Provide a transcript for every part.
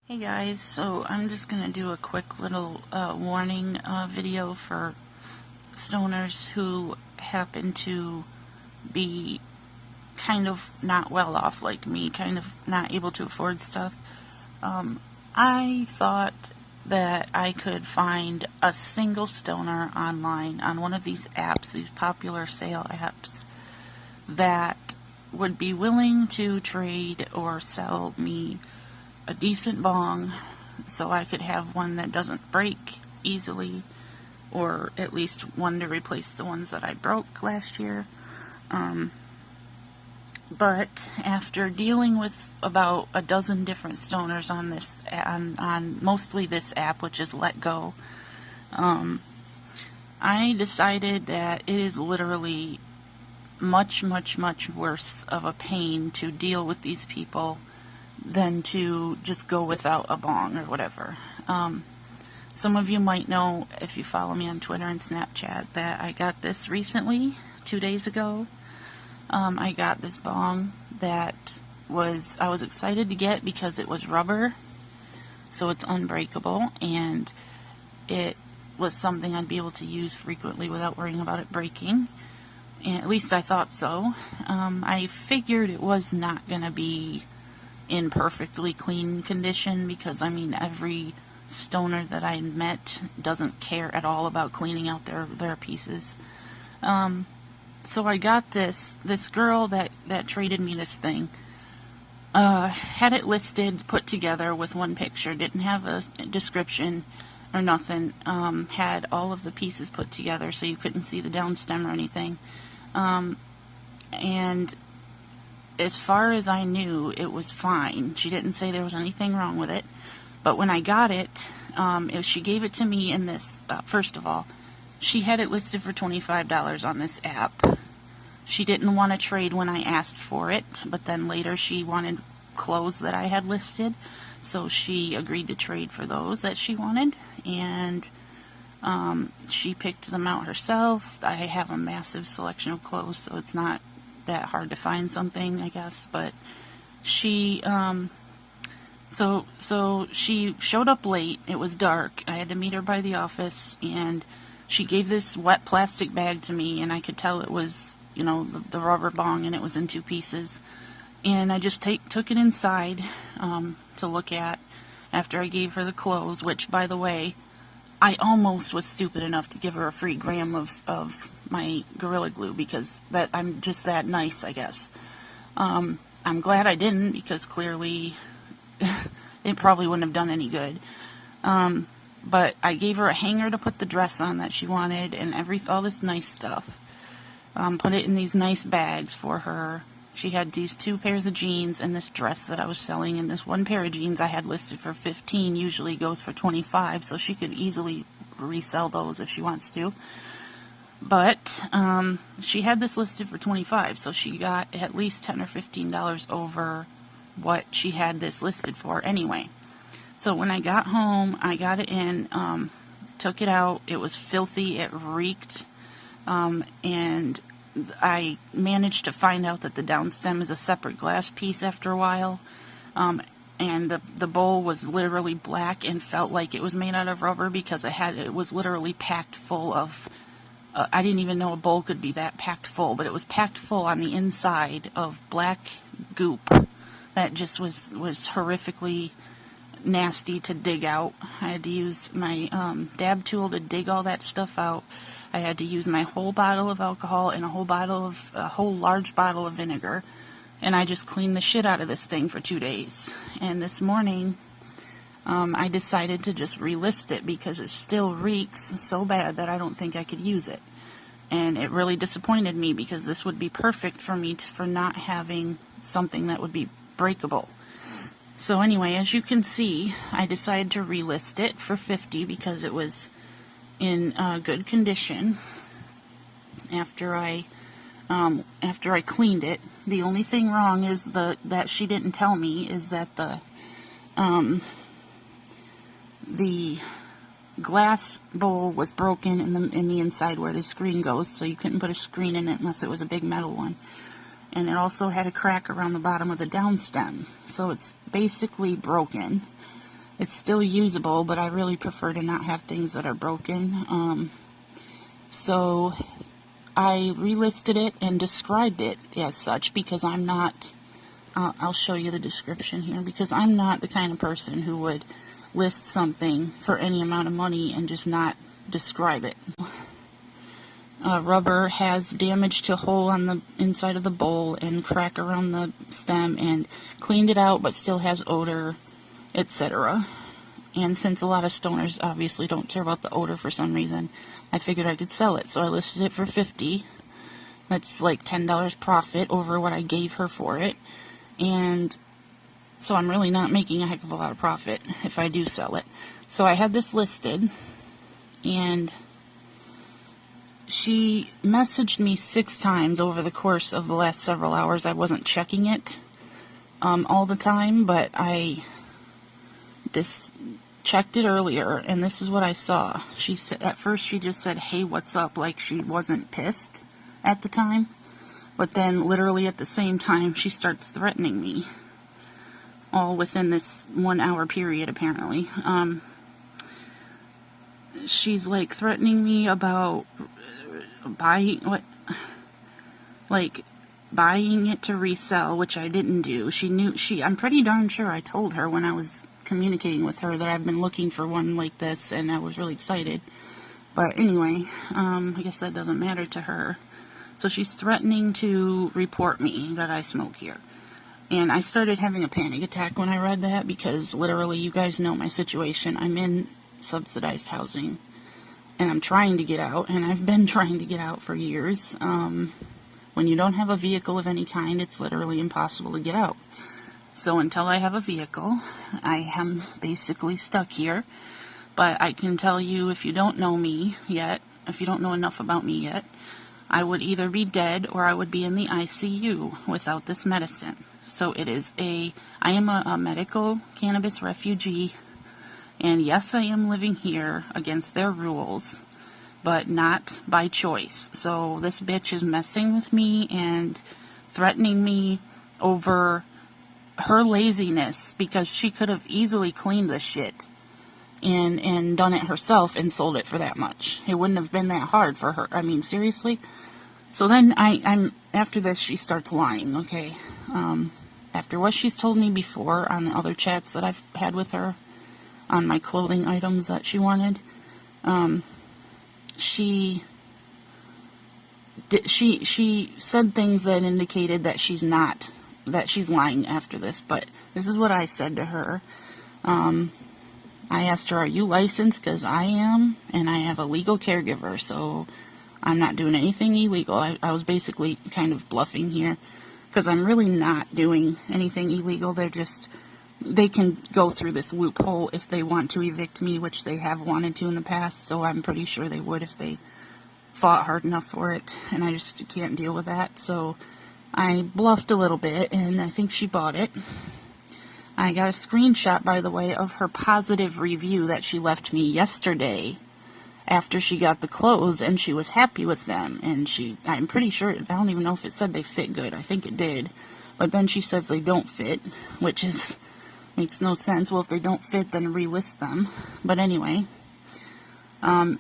Hey guys, so I'm just going to do a quick little warning video for stoners who happen to be kind of not well off like me, kind of not able to afford stuff. I thought that I could find a single stoner online on one of these apps, these popular sale apps, that would be willing to trade or sell me a decent bong so I could have one that doesn't break easily, or at least one to replace the ones that I broke last year. But after dealing with about a dozen different stoners on this, on mostly this app, which is Let Go, I decided that it is literally much worse of a pain to deal with these people than to just go without a bong or whatever. Some of you might know, if you follow me on Twitter and Snapchat, that I got this recently, 2 days ago. I got this bong that I was excited to get because it was rubber, so it's unbreakable, and it was something I'd be able to use frequently without worrying about it breaking. And at least I thought so. I figured it was not going to be in perfectly clean condition, because I mean, every stoner that I met doesn't care at all about cleaning out their pieces. So I got this girl that traded me this thing, had it listed, put together with one picture, didn't have a description or nothing, had all of the pieces put together so you couldn't see the down stem or anything, and as far as I knew, it was fine. She didn't say there was anything wrong with it. But when I got it, she gave it to me in this, first of all, she had it listed for $25 on this app. She didn't want to trade when I asked for it, but then later she wanted clothes that I had listed, so she agreed to trade for those that she wanted, and she picked them out herself. I have a massive selection of clothes, so it's not that hard to find something, I guess. But she so she showed up late. It was dark. I had to meet her by the office, and she gave this wet plastic bag to me, and I could tell it was, you know, the rubber bong, and it was in two pieces. And I just took it inside to look at after I gave her the clothes, which, by the way, I almost was stupid enough to give her a free gram of my Gorilla Glue, because I'm just that nice, I guess. I'm glad I didn't, because clearly it probably wouldn't have done any good. But I gave her a hanger to put the dress on that she wanted, and all this nice stuff. Put it in these nice bags for her. She had these 2 pairs of jeans and this dress that I was selling, and this one pair of jeans I had listed for $15 usually goes for $25, so she could easily resell those if she wants to. But she had this listed for $25, so she got at least $10 or $15 over what she had this listed for anyway. So when I got home, I got it in, took it out. It was filthy, it reeked, and I managed to find out that the down stem is a separate glass piece after a while, and the bowl was literally black and felt like it was made out of rubber, because it was literally packed full of, I didn't even know a bowl could be that packed full, but it was packed full on the inside of black goop that just was horrifically nasty to dig out. I had to use my dab tool to dig all that stuff out. I had to use my whole bottle of alcohol and a whole large bottle of vinegar, and I just cleaned the shit out of this thing for 2 days. And this morning, I decided to just relist it, because it still reeks so bad that I don't think I could use it. And it really disappointed me, because this would be perfect for me for not having something that would be breakable. So anyway, as you can see, I decided to relist it for $50, because it was in good condition after I cleaned it. The only thing wrong is that she didn't tell me is that the glass bowl was broken in the inside where the screen goes, so you couldn't put a screen in it unless it was a big metal one. And it also had a crack around the bottom of the down stem, so it's basically broken. It's still usable, but I really prefer to not have things that are broken. So I relisted it and described it as such because I'm not, I'll show you the description here, because I'm not the kind of person who would list something for any amount of money and just not describe it. Rubber has damage to a hole on the inside of the bowl and crack around the stem, and cleaned it out but still has odor, etc. And since a lot of stoners obviously don't care about the odor for some reason, I figured I could sell it. So I listed it for $50. That's like $10 profit over what I gave her for it. And so I'm really not making a heck of a lot of profit if I do sell it. So I had this listed, and she messaged me 6 times over the course of the last several hours. I wasn't checking it all the time, but I checked it earlier, and this is what I saw. She said, at first she just said, "Hey, what's up?" like she wasn't pissed at the time, but then literally at the same time she starts threatening me, all within this 1 hour period apparently. She's like threatening me about buying it to resell, which I didn't do. I'm pretty darn sure I told her when I was communicating with her that I've been looking for one like this, and I was really excited. But anyway, I guess that doesn't matter to her. So she's threatening to report me that I smoke here. And I started having a panic attack when I read that, because literally, you guys know my situation. I'm in subsidized housing, and I'm trying to get out, and I've been trying to get out for years. When you don't have a vehicle of any kind, it's literally impossible to get out. So until I have a vehicle, I am basically stuck here. But I can tell you, if you don't know me yet, if you don't know enough about me yet, I would either be dead or I would be in the ICU without this medicine. So I am a medical cannabis refugee, and yes, I am living here against their rules, but not by choice. So this bitch is messing with me and threatening me over her laziness, because she could have easily cleaned this shit and done it herself and sold it for that much. It wouldn't have been that hard for her. I mean, seriously. So then after this, she starts lying, okay? After what she's told me before on the other chats that I've had with her on my clothing items that she wanted, she said things that indicated that she's lying after this. But this is what I said to her. I asked her, "Are you licensed?" Because I am, and I have a legal caregiver, so I'm not doing anything illegal. I was basically kind of bluffing here, because I'm really not doing anything illegal. They can go through this loophole if they want to evict me, which they have wanted to in the past, so I'm pretty sure they would if they fought hard enough for it, and I just can't deal with that. So I bluffed a little bit, and I think she bought it. I got a screenshot, by the way, of her positive review that she left me yesterday after she got the clothes, and she was happy with them. And I'm pretty sure, I don't even know if it said they fit good. I think it did. But then she says they don't fit, which makes no sense. Well, if they don't fit, then relist them. But anyway,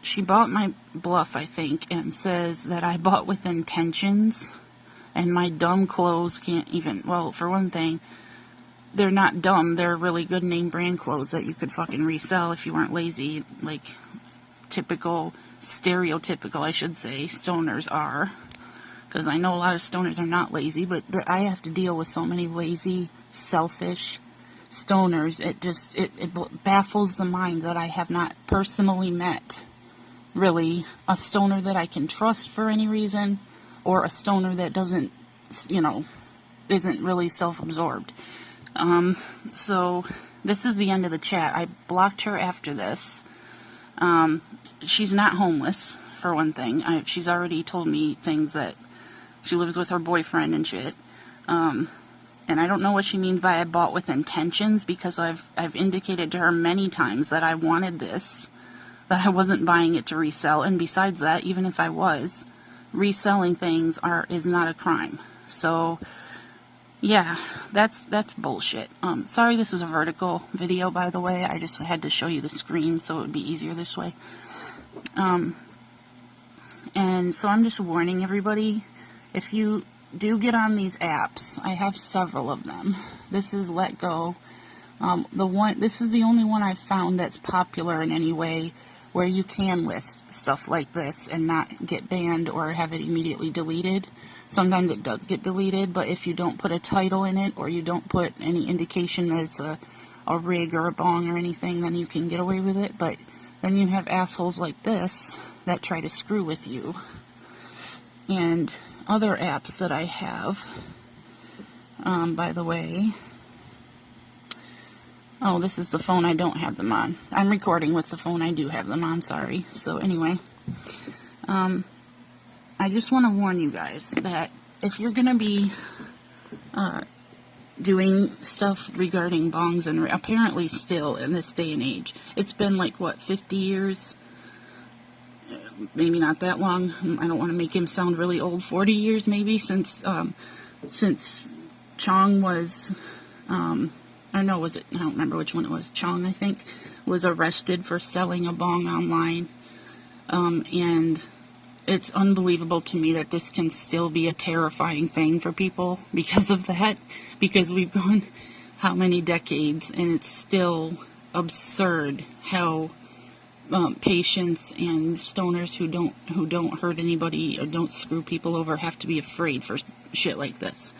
she bought my bluff, I think, and says that I bought with intentions, and my dumb clothes can't even, well, for one thing, they're not dumb. They're really good name brand clothes that you could fucking resell if you weren't lazy, like stereotypical, I should say, stoners are. Because I know a lot of stoners are not lazy, but I have to deal with so many lazy, selfish stoners. It baffles the mind that I have not personally met, really, a stoner that I can trust for any reason, or a stoner that doesn't, isn't really self-absorbed. So this is the end of the chat. I blocked her after this. She's not homeless, for one thing. She's already told me things that she lives with her boyfriend and shit. And I don't know what she means by I bought with intentions, because I've indicated to her many times that I wanted this, that I wasn't buying it to resell. And besides that, even if I was, reselling things is not a crime. So Yeah, that's bullshit. Sorry this is a vertical video, by the way. I just had to show you the screen so it would be easier this way. And so I'm just warning everybody, if you do get on these apps, I have several of them. This is Let Go. This is the only one I've found that's popular in any way where you can list stuff like this and not get banned or have it immediately deleted. Sometimes it does get deleted, but if you don't put a title in it or you don't put any indication that it's a rig or a bong or anything, then you can get away with it. But then you have assholes like this that try to screw with you. And other apps that I have, by the way, oh, this is the phone I don't have them on. I'm recording with the phone I do have them on, sorry. So anyway, I just want to warn you guys that if you're going to be doing stuff regarding bongs, and apparently still in this day and age, it's been like, what, 50 years? Maybe not that long. I don't want to make him sound really old. 40 years maybe since Chong was, or no, was it? I don't remember which one it was. Chong, I think, was arrested for selling a bong online. And it's unbelievable to me that this can still be a terrifying thing for people because of that. Because we've gone how many decades, and it's still absurd how patients and stoners who don't hurt anybody or don't screw people over have to be afraid for shit like this.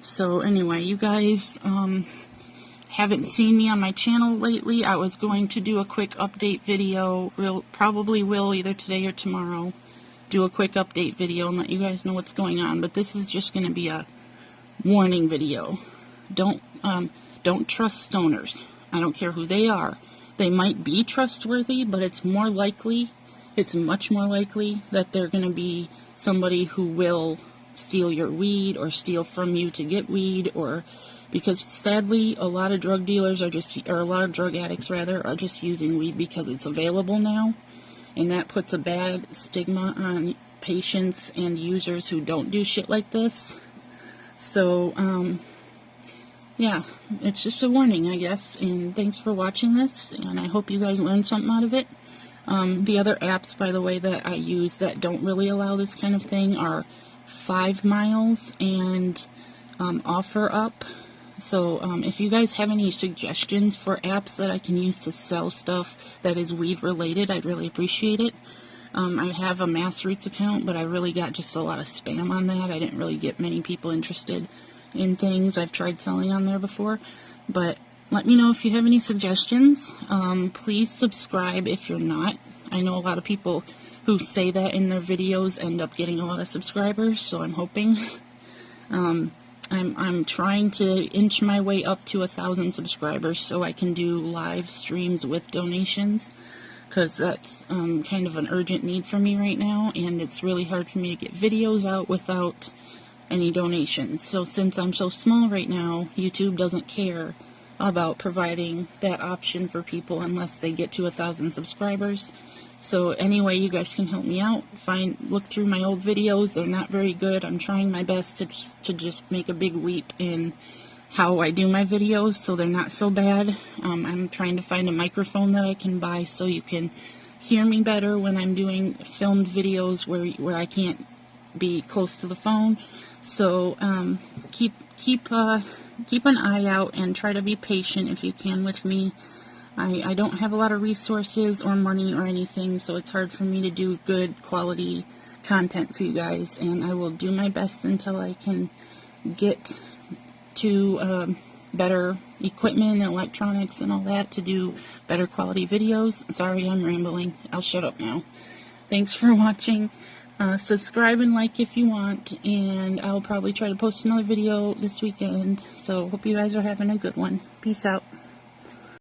So anyway, you guys haven't seen me on my channel lately. I was going to do a quick update video. Probably will either today or tomorrow. Do a quick update video and let you guys know what's going on. But this is just going to be a warning video. Don't trust stoners. I don't care who they are. They might be trustworthy, but it's much more likely that they're going to be somebody who will steal your weed or steal from you to get weed, or because sadly a lot of drug dealers are a lot of drug addicts rather, are just using weed because it's available now, and that puts a bad stigma on patients and users who don't do shit like this. So, yeah, it's just a warning, I guess, and thanks for watching this, and I hope you guys learned something out of it. The other apps, by the way, that I use that don't really allow this kind of thing are 5 Miles and OfferUp. So if you guys have any suggestions for apps that I can use to sell stuff that is weed related, I'd really appreciate it. I have a Massroots account, but I really got just a lot of spam on that. I didn't really get many people interested in things I've tried selling on there before. But let me know if you have any suggestions. Please subscribe if you're not. I know a lot of people who say that in their videos end up getting a lot of subscribers, so I'm hoping. I'm trying to inch my way up to 1,000 subscribers so I can do live streams with donations, because that's kind of an urgent need for me right now, and it's really hard for me to get videos out without any donations. So since I'm so small right now, YouTube doesn't care about providing that option for people unless they get to 1,000 subscribers. So anyway, you guys can help me out. Look through my old videos. They're not very good. I'm trying my best to just make a big leap in how I do my videos so they're not so bad. I'm trying to find a microphone that I can buy so you can hear me better when I'm doing filmed videos where I can't be close to the phone. So keep an eye out and try to be patient if you can with me. I don't have a lot of resources or money or anything, so it's hard for me to do good quality content for you guys, and I will do my best until I can get to better equipment and electronics and all that to do better quality videos. Sorry, I'm rambling. I'll shut up now. Thanks for watching. Subscribe and like if you want, and I'll probably try to post another video this weekend. So hope you guys are having a good one. Peace out.